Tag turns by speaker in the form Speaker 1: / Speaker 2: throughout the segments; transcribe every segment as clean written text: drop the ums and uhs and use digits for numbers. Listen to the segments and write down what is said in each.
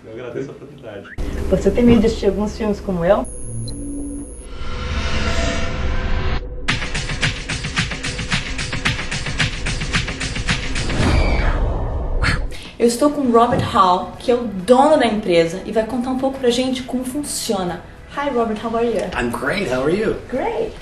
Speaker 1: Eu agradeço a oportunidade.
Speaker 2: Você tem medo de assistir alguns filmes como eu? Eu estou com o Robert Hall, que é o dono da empresa, e vai contar um pouco pra gente como funciona. Hi Robert, how are you?
Speaker 3: I'm great, how are you?
Speaker 2: Great.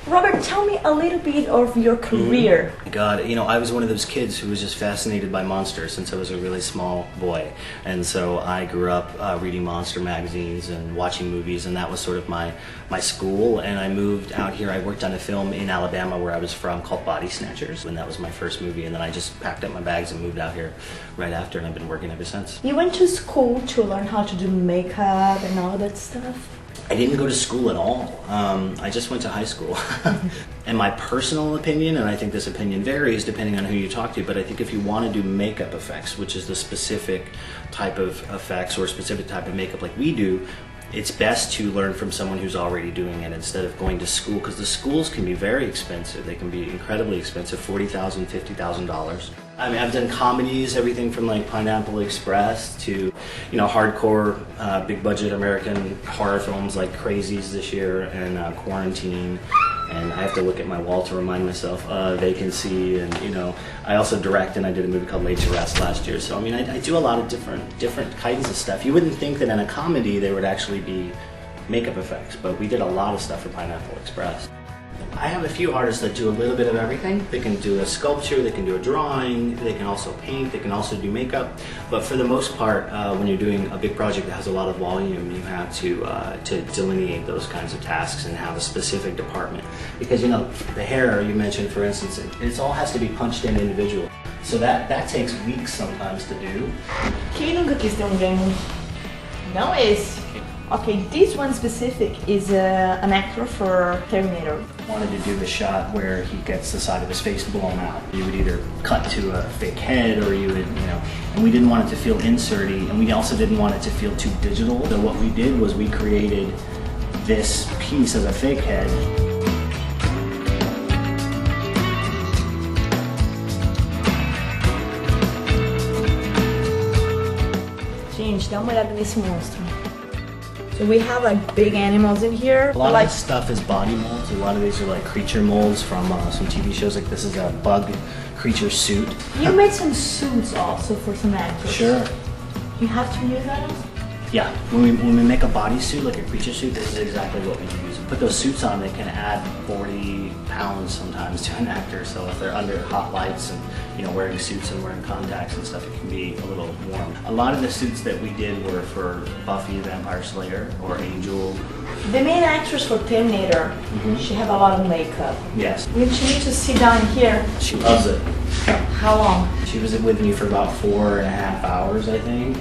Speaker 2: Robert, tell me a little bit of your career.
Speaker 3: God, you know, I was one of those kids who was just fascinated by monsters since I was a really small boy. And so I grew up reading monster magazines and watching movies, and that was sort of my school. And I moved out here. I worked on a film in Alabama where I was from called Body Snatchers, and that was my first movie. And then I just packed up my bags and moved out here right after, and I've been working ever since.
Speaker 2: You went to school to learn how to do makeup and all that stuff?
Speaker 3: I didn't go to school at all. I just went to high school. And my personal opinion, and I think this opinion varies depending on who you talk to, but I think if you want to do makeup effects, which is the specific type of effects or specific type of makeup like we do, it's best to learn from someone who's already doing it instead of going to school, because the schools can be very expensive. They can be incredibly expensive, $40,000, $50,000. I mean, I've done comedies, everything from like Pineapple Express to, you know, hardcore, big budget American horror films like Crazies this year and Quarantine. And I have to look at my wall to remind myself, Vacancy, and you know, I also direct, and I did a movie called Late to Rest last year. So I mean, I do a lot of different kinds of stuff. You wouldn't think that in a comedy there would actually be makeup effects, but we did a lot of stuff for Pineapple Express. I have a few artists that do a little bit of everything. They can do a sculpture, they can do a drawing, they can also paint, they can also do makeup. But for the most part, when you're doing a big project that has a lot of volume, you have to delineate those kinds of tasks and have a specific department. Because, you know, the hair you mentioned, for instance, it all has to be punched in individually. So that takes weeks sometimes to do.
Speaker 2: Quem nunca quis ter gêmeo? Não esse. Okay, this one specific is an actor for Terminator.
Speaker 3: Wanted to do the shot where he gets the side of his face blown out. You would either cut to a fake head, or you would, you know, and we didn't want it to feel inserty, and we also didn't want it to feel too digital. So what we did was we created this piece as a fake head.
Speaker 2: Gente, dá uma olhada nesse monstro. So we have like big animals in here.
Speaker 3: A lot of this stuff is body molds. A lot of these are like creature molds from some TV shows. Like this is a bug creature suit.
Speaker 2: You made some suits also for some actors.
Speaker 3: Sure.
Speaker 2: You have to use those?
Speaker 3: Yeah, when we make a bodysuit, like a creature suit, this is exactly what we use. Put those suits on, they can add 40 pounds sometimes to an actor. So if they're under hot lights and, you know, wearing suits and wearing contacts and stuff, it can be a little warm. A lot of the suits that we did were for Buffy the Vampire Slayer or Angel.
Speaker 2: The main actress for Terminator, she have a lot of makeup.
Speaker 3: Yes.
Speaker 2: We need to sit down here.
Speaker 3: She loves it.
Speaker 2: How long?
Speaker 3: She was with me for about 4.5 hours, I think.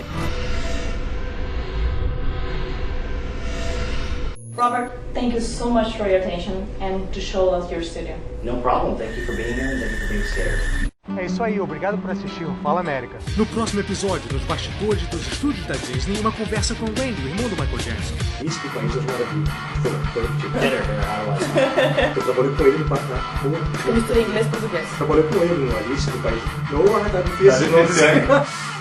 Speaker 2: Robert, thank you so much for your attention and to show us your studio.
Speaker 3: No problem. Thank you for being here and thank you for being scared.
Speaker 4: É isso aí, obrigado por assistir o Fala América. No próximo episódio, nos bastidores dos estúdios da Disney, uma conversa com o Randy, o irmão do Michael Jackson.
Speaker 1: Isso que país eu maravilha. Eu trabalhei com ele no passado.
Speaker 2: Eu misturei inglês e português.
Speaker 1: Trabalhei com ele no Alice do país. Não, tá difícil.